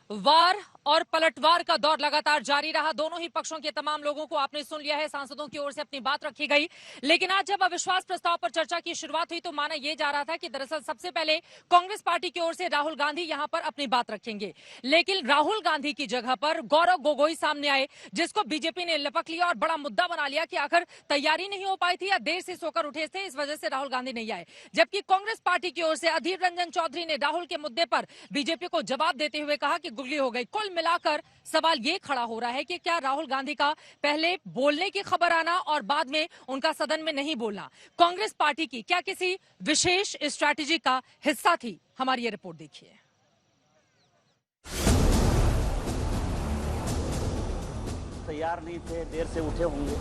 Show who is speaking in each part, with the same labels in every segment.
Speaker 1: वार और पलटवार का दौर लगातार जारी रहा। दोनों ही पक्षों के तमाम लोगों को आपने सुन लिया है। सांसदों की ओर से अपनी बात रखी गई, लेकिन आज जब अविश्वास प्रस्ताव पर चर्चा की शुरुआत हुई तो माना यह जा रहा था कि दरअसल सबसे पहले कांग्रेस पार्टी की ओर से राहुल गांधी यहां पर अपनी बात रखेंगे, लेकिन राहुल गांधी की जगह पर गौरव गोगोई सामने आए, जिसको बीजेपी ने लपक लिया और बड़ा मुद्दा बना लिया कि आखिर तैयारी नहीं हो पाई थी या देर से सोकर उठे थे, इस वजह से राहुल गांधी नहीं आए। जबकि कांग्रेस पार्टी की ओर से अधीर रंजन चौधरी ने राहुल के मुद्दे पर बीजेपी को जवाब देते हुए कहा कि गुगली हो गई। कुल मिलाकर सवाल ये खड़ा हो रहा है कि क्या राहुल गांधी का पहले बोलने की खबर आना और बाद में उनका सदन में नहीं बोलना कांग्रेस पार्टी की क्या किसी विशेष स्ट्रैटेजी का हिस्सा थी? हमारी ये रिपोर्ट देखिए।
Speaker 2: तैयार नहीं थे, देर से उठे होंगे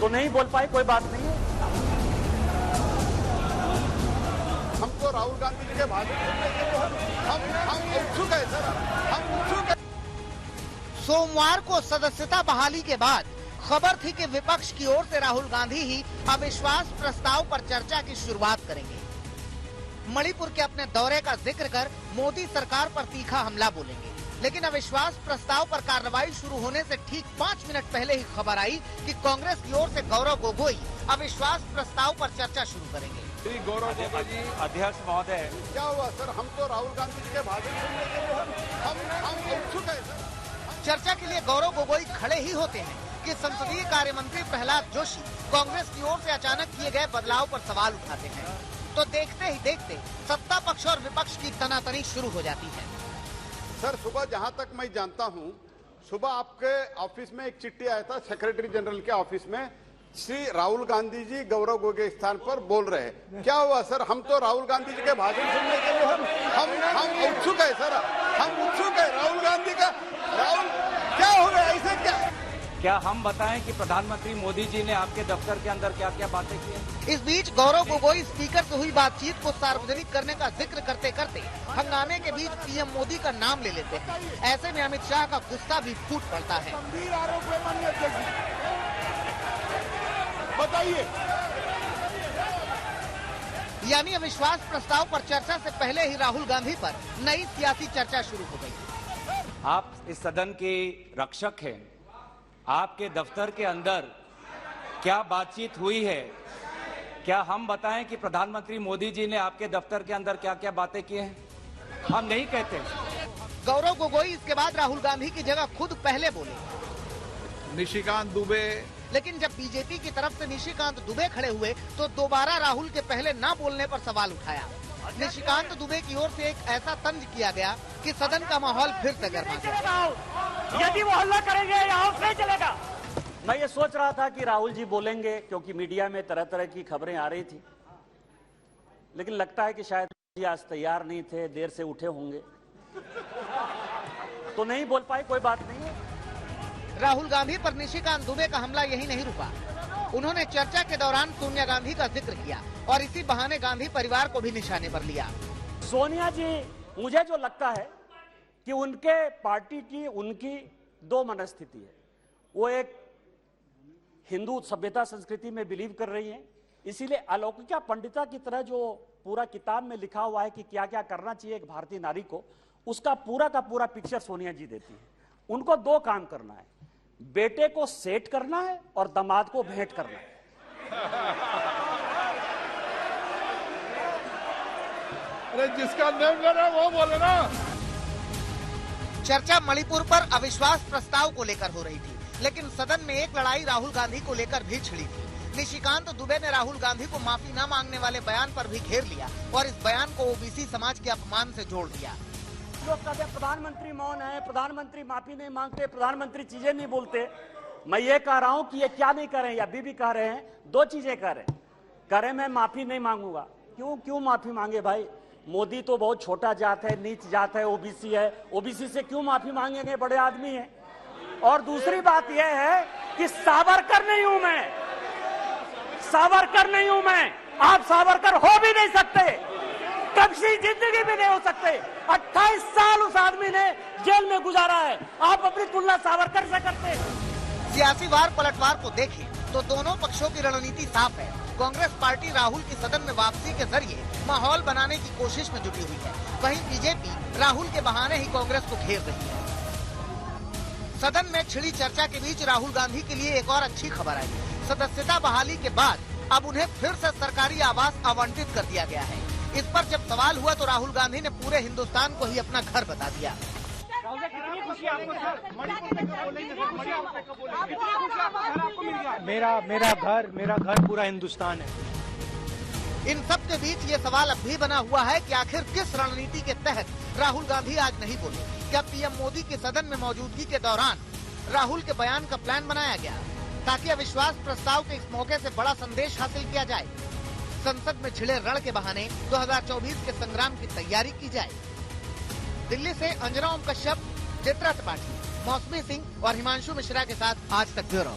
Speaker 2: तो नहीं बोल पाए, कोई बात नहीं है।
Speaker 3: हमको राहुल गांधी जी के भाषण सुनने के लिए हम उत्सुक है सर, हम उत्सुक है।
Speaker 4: सोमवार को सदस्यता बहाली के बाद खबर थी कि विपक्ष की ओर से राहुल गांधी ही अविश्वास प्रस्ताव पर चर्चा की शुरुआत करेंगे। मणिपुर के अपने दौरे का जिक्र कर मोदी सरकार पर तीखा हमला बोलेंगे, लेकिन अविश्वास प्रस्ताव पर कार्रवाई शुरू होने से ठीक 5 मिनट पहले ही खबर आई कि कांग्रेस की ओर से गौरव गोगोई अविश्वास प्रस्ताव पर चर्चा शुरू करेंगे।
Speaker 3: गौरव गोगोई जी,
Speaker 2: अध्यक्ष महोदय,
Speaker 3: क्या हुआ सर? हम तो राहुल गांधी जी के भाषण सुनने के लिए हम उत्सुक है सर।
Speaker 4: चर्चा के लिए गौरव गोगोई खड़े ही होते हैं कि संसदीय कार्य मंत्री प्रहलाद जोशी कांग्रेस की ओर से अचानक किए गए बदलाव पर सवाल उठाते हैं, तो देखते ही देखते सत्ता पक्ष और विपक्ष की तनातनी शुरू हो जाती है।
Speaker 3: सर, सुबह जहां तक मैं जानता हूं, सुबह आपके ऑफिस में एक चिट्ठी आया था, सेक्रेटरी जनरल के ऑफिस में, श्री राहुल गांधी जी गौरव गोगोई स्थान पर बोल रहे हैं। क्या हुआ सर? हम तो राहुल गांधी जी के भाषण सुनने के लिए हम उत्सुक है सर, हम उत्सुक है राहुल गांधी का। राहुल, क्या हो गया? ऐसे क्या
Speaker 2: हम बताएं कि प्रधानमंत्री मोदी जी ने आपके दफ्तर के अंदर क्या क्या बातें की हैं?
Speaker 4: इस बीच गौरव गोगोई स्पीकर से हुई बातचीत को सार्वजनिक करने का जिक्र करते करते हंगामे के बीच पीएम मोदी का नाम ले लेते हैं। ऐसे में अमित शाह का गुस्सा भी फूट पड़ता है।
Speaker 3: गंभीर आरोप है माननीय अध्यक्ष जी, बताइए।
Speaker 4: यानी अविश्वास प्रस्ताव पर चर्चा से पहले ही राहुल गांधी पर नई सियासी चर्चा शुरू हो गई।
Speaker 2: आप इस सदन के रक्षक हैं, आपके दफ्तर के अंदर क्या बातचीत हुई है? क्या हम बताएं कि प्रधानमंत्री मोदी जी ने आपके दफ्तर के अंदर क्या क्या बातें की हैं? हम नहीं कहते।
Speaker 4: गौरव गोगोई इसके बाद राहुल गांधी की जगह खुद पहले बोले।
Speaker 3: निशिकांत दुबे,
Speaker 4: लेकिन जब बीजेपी की तरफ से निशिकांत दुबे खड़े हुए तो दोबारा राहुल के पहले ना बोलने पर सवाल उठाया। निशिकांत दुबे की ओर से एक ऐसा तंज किया गया कि सदन का माहौल फिर से गर्मा गया।
Speaker 2: यदि वो हल्ला करेंगे यहाँ नहीं चलेगा। मैं ये सोच रहा था कि राहुल जी बोलेंगे, क्योंकि मीडिया में तरह तरह की खबरें आ रही थी, लेकिन लगता है कि शायद जी आज तैयार नहीं थे, देर से उठे होंगे तो नहीं बोल पाए, कोई बात नहीं है।
Speaker 4: राहुल गांधी पर निशिकांत दुबे का हमला यही नहीं रुका। उन्होंने चर्चा के दौरान सोनिया गांधी का जिक्र किया और इसी बहाने गांधी परिवार को भी निशाने पर लिया।
Speaker 2: सोनिया जी, मुझे जो लगता है कि उनके पार्टी की उनकी दो मनस्थिति है। वो एक हिंदू सभ्यता संस्कृति में बिलीव कर रही हैं, इसीलिए अलौकिका पंडिता की तरह जो पूरा किताब में लिखा हुआ है कि क्या क्या करना चाहिए एक भारतीय नारी को, उसका पूरा का पूरा पिक्चर सोनिया जी देती है। उनको दो काम करना है, बेटे को सेट करना है और दामाद को भेंट करना है।
Speaker 3: अरे जिसका नाम लेना वो बोले ना।
Speaker 4: चर्चा मणिपुर पर अविश्वास प्रस्ताव को लेकर हो रही थी, लेकिन सदन में एक लड़ाई राहुल गांधी को लेकर भी छिड़ी थी। निशिकांत दुबे ने राहुल गांधी को माफी न मांगने वाले बयान पर भी घेर लिया और इस बयान को ओबीसी समाज के अपमान से जोड़ दिया।
Speaker 2: लोग कहते हैं प्रधानमंत्री मौन है, प्रधानमंत्री माफी नहीं मांगते, प्रधानमंत्री चीजें नहीं बोलते। मैं ये कह रहा हूं कि ये क्या नहीं कर रहे हैं, या अभी भी कह रहे हैं, दो चीजें कह रहे हैं। मैं माफी नहीं मांगूंगा। क्यों माफी मांगे भाई? मोदी तो बहुत छोटा जात है, नीच जात है, ओबीसी है, ओबीसी से क्यों माफी मांगेंगे? बड़े आदमी है। और दूसरी बात यह है कि सावरकर नहीं हूं मैं, सावरकर नहीं हूं मैं। आप सावरकर हो भी नहीं सकते, कभी जिंदगी भी नहीं हो सकते। 28 साल उस आदमी ने जेल में गुजारा है, आप अपनी तुलना सावरकर से करते हैं।
Speaker 4: सियासी वार पलटवार को देखें तो दोनों पक्षों की रणनीति साफ है। कांग्रेस पार्टी राहुल की सदन में वापसी के जरिए माहौल बनाने की कोशिश में जुटी हुई है। वहीं बीजेपी राहुल के बहाने ही कांग्रेस को घेर रही है। सदन में छिड़ी चर्चा के बीच राहुल गांधी के लिए एक और अच्छी खबर आई। सदस्यता बहाली के बाद अब उन्हें फिर से सरकारी आवास आवंटित कर दिया गया है। इस पर जब सवाल हुआ तो राहुल गांधी ने पूरे हिंदुस्तान को ही अपना घर बता दिया।
Speaker 5: मेरा घर पूरा हिंदुस्तान है।
Speaker 4: इन सब के बीच ये सवाल अब भी बना हुआ है कि आखिर किस रणनीति के तहत राहुल गांधी आज नहीं बोले। क्या पीएम मोदी की सदन में मौजूदगी के दौरान राहुल के बयान का प्लान बनाया गया ताकि अविश्वास प्रस्ताव के इस मौके से बड़ा संदेश हासिल किया जाए? संसद में छिड़े रण के बहाने 2024 के संग्राम की तैयारी की जाए। दिल्ली से अंजना ओम कश्यप, चित्रा त्रिपाठी, मौसमी सिंह और हिमांशु मिश्रा के साथ आज तक ब्यूरो।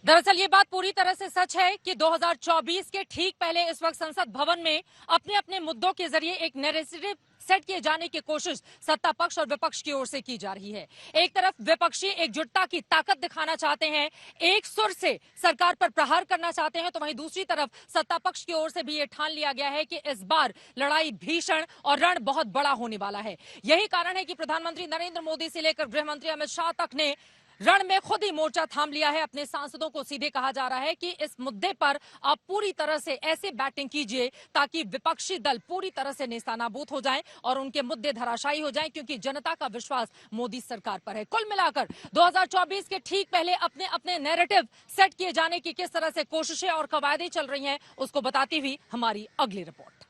Speaker 1: दरअसल ये बात पूरी तरह से सच है कि 2024 के ठीक पहले इस वक्त संसद भवन में अपने अपने मुद्दों के जरिए एक नैरेटिव सेट किए जाने की कोशिश सत्ता पक्ष और विपक्ष की ओर से की जा रही है। एक तरफ विपक्षी एकजुटता की ताकत दिखाना चाहते हैं, एक सुर से सरकार पर प्रहार करना चाहते हैं, तो वहीं दूसरी तरफ सत्ता पक्ष की ओर से भी ये ठान लिया गया है कि इस बार लड़ाई भीषण और रण बहुत बड़ा होने वाला है। यही कारण है कि प्रधानमंत्री नरेंद्र मोदी से लेकर गृह मंत्री अमित शाह तक ने रण में खुद ही मोर्चा थाम लिया है। अपने सांसदों को सीधे कहा जा रहा है कि इस मुद्दे पर आप पूरी तरह से ऐसे बैटिंग कीजिए ताकि विपक्षी दल पूरी तरह से नेस्तानाबूद हो जाएं और उनके मुद्दे धराशायी हो जाएं, क्योंकि जनता का विश्वास मोदी सरकार पर है। कुल मिलाकर 2024 के ठीक पहले अपने अपने नैरेटिव सेट किए जाने की किस तरह से कोशिशें और कवायदें चल रही हैं, उसको बताती हुई हमारी अगली रिपोर्ट।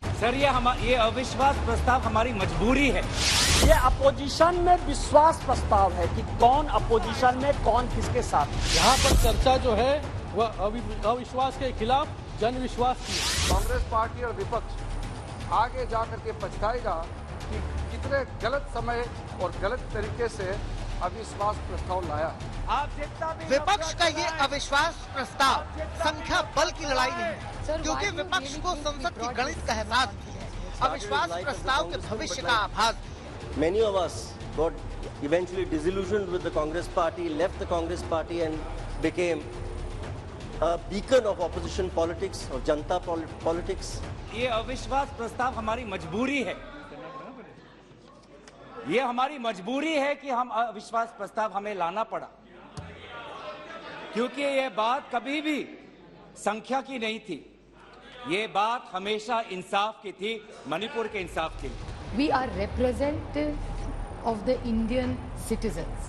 Speaker 5: सर, ये अविश्वास प्रस्ताव हमारी मजबूरी है।
Speaker 2: ये अपोजिशन में विश्वास प्रस्ताव है कि कौन अपोजिशन में कौन किसके साथ।
Speaker 6: यहाँ पर चर्चा जो है वह अविश्वास के खिलाफ जनविश्वास की है।
Speaker 7: कांग्रेस पार्टी और विपक्ष आगे जाकर के पछताएगा कि कितने गलत समय और गलत तरीके से अविश्वास प्रस्ताव लाया।
Speaker 4: विपक्ष का ये अविश्वास प्रस्ताव संख्या बल की लड़ाई नहीं है, क्योंकि विपक्ष को संसद की गणित का एहसास भी है। अविश्वास प्रस्ताव के भविष्य का आभास।
Speaker 8: Many of us got eventually disillusioned with the Congress party, left the Congress party and became a beacon of opposition politics, of Janta politics.
Speaker 5: ये अविश्वास प्रस्ताव हमारी मजबूरी है। ये हमारी मजबूरी है कि हम अविश्वास प्रस्ताव हमें लाना पड़ा, क्योंकि ये बात कभी भी संख्या की नहीं थी। ये बात हमेशा इंसाफ की थी, मणिपुर के इंसाफ की।
Speaker 9: We are representative of the Indian citizens.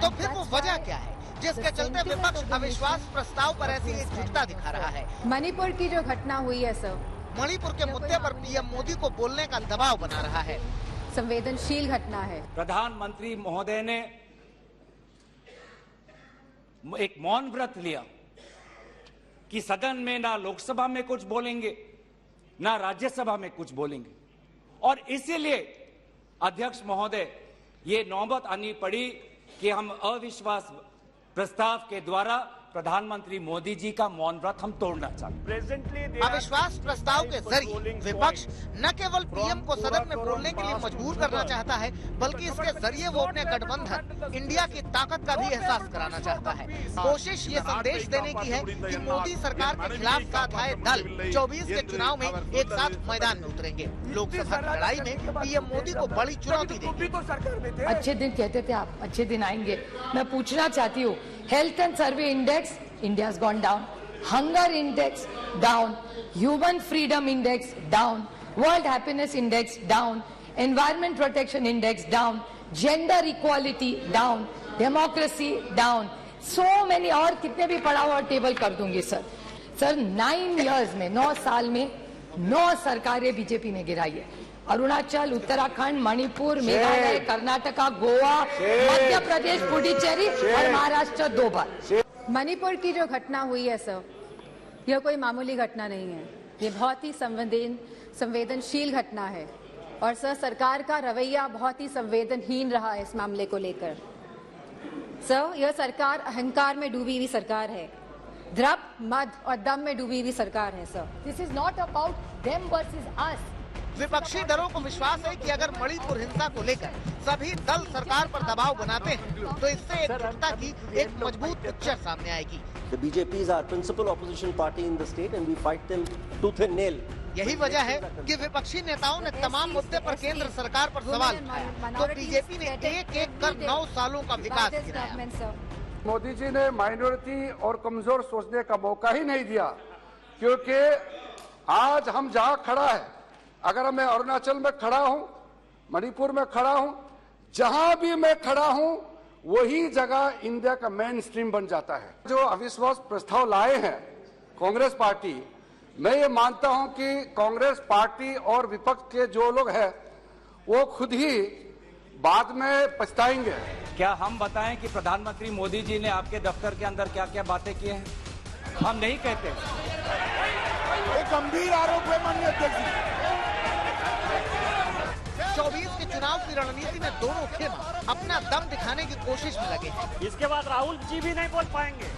Speaker 4: तो फिर वो वजह क्या है जिसके चलते विपक्ष अविश्वास प्रस्ताव पर ऐसी एकजुटता दिखा रहा है?
Speaker 9: मणिपुर की जो घटना हुई है सर,
Speaker 4: मणिपुर के मुद्दे पर पीएम मोदी को बोलने का दबाव बना रहा है।
Speaker 9: संवेदनशील घटना है।
Speaker 5: प्रधानमंत्री महोदय ने एक मौन व्रत लिया कि सदन में ना लोकसभा में कुछ बोलेंगे ना राज्यसभा में कुछ बोलेंगे, और इसीलिए अध्यक्ष महोदय ये नौबत आनी पड़ी कि हम अविश्वास प्रस्ताव के द्वारा प्रधानमंत्री मोदी जी का मौन व्रत हम तोड़ना चाहते।
Speaker 4: अविश्वास प्रस्ताव के जरिए विपक्ष न केवल पीएम को सदन में बोलने के लिए मजबूर करना चाहता है, बल्कि इसके जरिए वो अपने गठबंधन इंडिया की ताकत का भी एहसास कराना चाहता है। कोशिश ये संदेश देने की है कि मोदी सरकार के खिलाफ साथ आए दल 24 के चुनाव में एक साथ मैदान में उतरेंगे। लोकसभा की लड़ाई में पीएम मोदी को बड़ी चुनौती देंगे।
Speaker 9: अच्छे दिन कहते थे आप, अच्छे दिन आएंगे। मैं पूछना चाहती हूँ, health and survey index India has gone down, hunger index down, human freedom index down, world happiness index down, environment protection index down, gender equality down, democracy down, so many और कितने भी पढ़ा हुआ टेबल कर दूंगी sir 9 years में 9 साल में 9 सरकारें बीजेपी ने गिराई है। अरुणाचल, उत्तराखंड, मणिपुर, मेघालय, कर्नाटका, गोवा, मध्य प्रदेश, पुडुचेरी और महाराष्ट्र 2 बार। मणिपुर की जो घटना हुई है सर, यह कोई मामूली घटना नहीं है। ये बहुत ही संवेदनशील घटना है और सर सरकार का रवैया बहुत ही संवेदनहीन रहा है इस मामले को लेकर। सर यह सरकार अहंकार में डूबी हुई सरकार है, द्रव्य, मद और दम में डूबी हुई सरकार है। Sir this is not about them versus us,
Speaker 4: विपक्षी दलों को विश्वास है कि अगर मणिपुर हिंसा को लेकर सभी दल सरकार पर दबाव बनाते हैं तो इससे एकजुटता की एक मजबूत पिक्चर सामने आएगी।
Speaker 8: The BJP is our principal opposition party in the state and we fight them tooth and nail.
Speaker 4: यही वजह है कि विपक्षी नेताओं ने तमाम मुद्दे पर केंद्र सरकार पर सवाल उठाया तो बीजेपी ने एक-एक कर 9 सालों का विकास गिनाया।
Speaker 7: मोदी जी ने माइनॉरिटी और कमजोर सोचने का मौका ही नहीं दिया, क्योंकि आज हम जहां खड़ा है, अगर मैं अरुणाचल में खड़ा हूं, मणिपुर में खड़ा हूं, जहां भी मैं खड़ा हूं वही जगह इंडिया का मेन स्ट्रीम बन जाता है। जो अविश्वास प्रस्ताव लाए हैं कांग्रेस पार्टी, मैं ये मानता हूं कि कांग्रेस पार्टी और विपक्ष के जो लोग हैं वो खुद ही बाद में पछताएंगे।
Speaker 5: क्या हम बताएं कि प्रधानमंत्री मोदी जी ने आपके दफ्तर के अंदर क्या क्या बातें की हैं? हम नहीं कहते।
Speaker 3: एक गंभीर आरोप है माननीय अध्यक्ष जी।
Speaker 4: 24 के चुनाव की रणनीति में दोनों खेमा अपना दम दिखाने की कोशिश में लगे हैं।
Speaker 2: इसके बाद राहुल जी भी नहीं बोल पाएंगे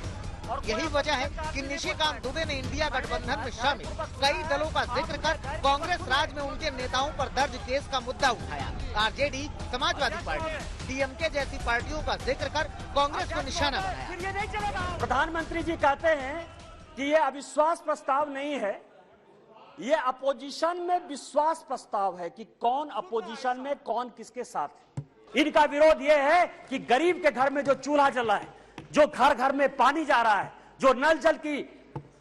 Speaker 2: और
Speaker 4: यही वजह है कि निशिकांत दुबे ने इंडिया गठबंधन में शामिल कई दलों का जिक्र कर कांग्रेस राज में उनके नेताओं पर दर्ज केस का मुद्दा उठाया। आरजेडी, समाजवादी पार्टी, डीएमके जैसी पार्टियों का जिक्र कर कांग्रेस को निशाना बनाया।
Speaker 2: प्रधानमंत्री जी कहते हैं कि ये अविश्वास प्रस्ताव नहीं है, ये अपोजिशन में विश्वास प्रस्ताव है कि कौन अपोजिशन में कौन किसके साथ है। इनका विरोध ये है कि गरीब के घर में जो चूल्हा जल रहा है, जो घर घर में पानी जा रहा है, जो नल जल की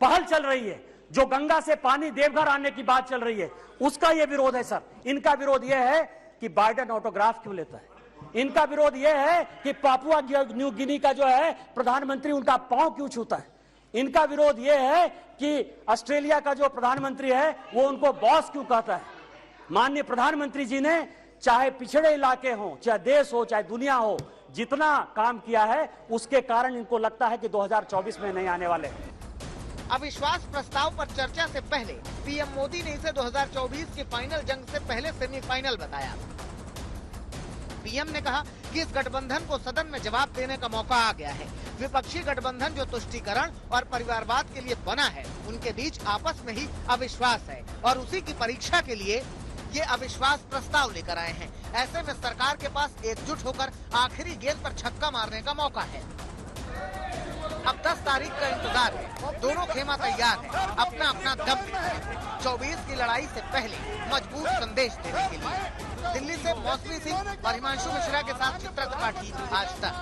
Speaker 2: पहल चल रही है, जो गंगा से पानी देवघर आने की बात चल रही है, उसका ये विरोध है सर। इनका विरोध ये है कि बाइडेन ऑटोग्राफ क्यों लेता है। इनका विरोध ये है कि पापुआ न्यू गिनी का जो है प्रधानमंत्री उनका पांव क्यों छूता है। इनका विरोध ये है कि ऑस्ट्रेलिया का जो प्रधानमंत्री है वो उनको बॉस क्यों कहता है। माननीय प्रधानमंत्री जी ने चाहे पिछड़े इलाके हो, चाहे देश हो, चाहे दुनिया हो, जितना काम किया है उसके कारण इनको लगता है कि 2024 में नहीं आने वाले।
Speaker 4: अविश्वास प्रस्ताव पर चर्चा से पहले पीएम मोदी ने इसे 2024 के फाइनल जंग से पहले सेमीफाइनल बताया। पीएम ने कहा कि इस गठबंधन को सदन में जवाब देने का मौका आ गया है। विपक्षी गठबंधन जो तुष्टीकरण और परिवारवाद के लिए बना है, उनके बीच आपस में ही अविश्वास है और उसी की परीक्षा के लिए ये अविश्वास प्रस्ताव लेकर आए हैं। ऐसे में सरकार के पास एकजुट होकर आखिरी गेंद पर छक्का मारने का मौका है। अब 10 तारीख का इंतजार है। दोनों खेमा तैयार है अपना अपना दम दिखाने 24 की लड़ाई से पहले मजबूत संदेश देने के लिए। दिल्ली से मौसमी सिंह और हिमांशु मिश्रा के साथ चित्रा त्रिपाठी, आज तक।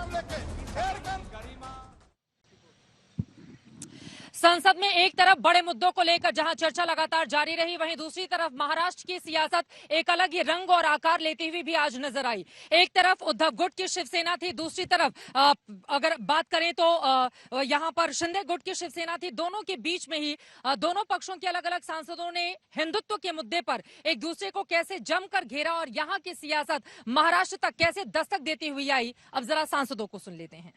Speaker 1: संसद में एक तरफ बड़े मुद्दों को लेकर जहां चर्चा लगातार जारी रही, वहीं दूसरी तरफ महाराष्ट्र की सियासत एक अलग ही रंग और आकार लेती हुई भी आज नजर आई। एक तरफ उद्धव गुट की शिवसेना थी, दूसरी तरफ अगर बात करें तो यहां पर शिंदे गुट की शिवसेना थी। दोनों के बीच में ही दोनों पक्षों के अलग अलग सांसदों ने हिंदुत्व के मुद्दे पर एक दूसरे को कैसे जमकर घेरा और यहां की सियासत महाराष्ट्र तक कैसे दस्तक देती हुई आई। अब जरा सांसदों को सुन लेते हैं।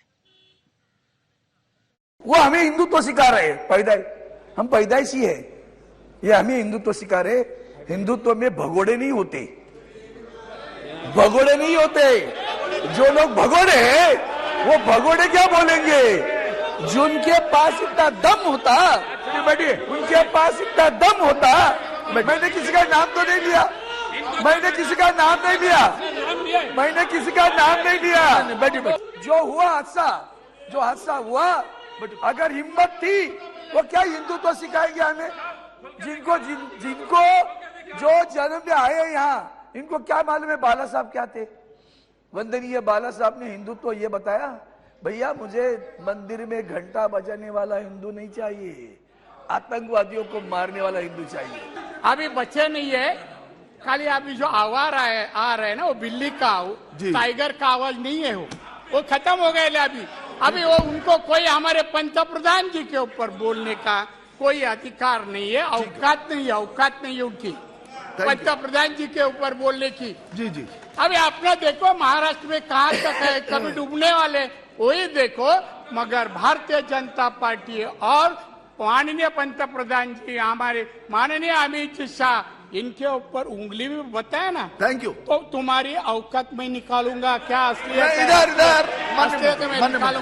Speaker 10: वो हमें हिंदुत्व सिखा रहे हैं, हम पैदाइशी है, ये हमें हिंदुत्व सिखा रहे। हिंदुत्व में भगोड़े नहीं होते, भगोड़े नहीं होते। जो लोग भगोड़े हैं वो भगोड़े क्या बोलेंगे, जिनके पास इतना दम होता, उनके पास इतना दम होता। मैंने किसी का नाम तो नहीं लिया, मैंने किसी का नाम नहीं लिया, मैंने किसी का नाम नहीं लिया। जो हुआ हादसा, जो हादसा हुआ, अगर हिम्मत थी वो क्या हिंदुत्व सिखाएंगे हमें। जिनको जो जन्म में आए यहाँ, इनको क्या मालूम है बाला साहब क्या थे। वंदनीय बाला साहब ने हिंदुत्व ये बताया, भैया मुझे मंदिर में घंटा बजाने वाला हिंदू नहीं चाहिए, आतंकवादियों को मारने वाला हिंदू चाहिए।
Speaker 11: अभी बच्चे नहीं है, खाली अभी जो आवाज आ रहे है ना, वो बिल्ली का टाइगर का आवाज नहीं है, वो खत्म हो गए। अभी वो उनको कोई हमारे पंतप्रधान जी के ऊपर बोलने का कोई अधिकार नहीं है, औकात नहीं है उनकी पंतप्रधान जी के ऊपर बोलने की। जी अभी आपने देखो महाराष्ट्र में कहाँ तक है, कभी डूबने वाले वही देखो। मगर भारतीय जनता पार्टी और माननीय पंतप्रधान जी हमारे माननीय अमित शाह, इनके ऊपर उंगली भी बताया ना। Thank you. तो तुम्हारी औकात में निकालूंगा क्या, असलियत में निकालूंगा।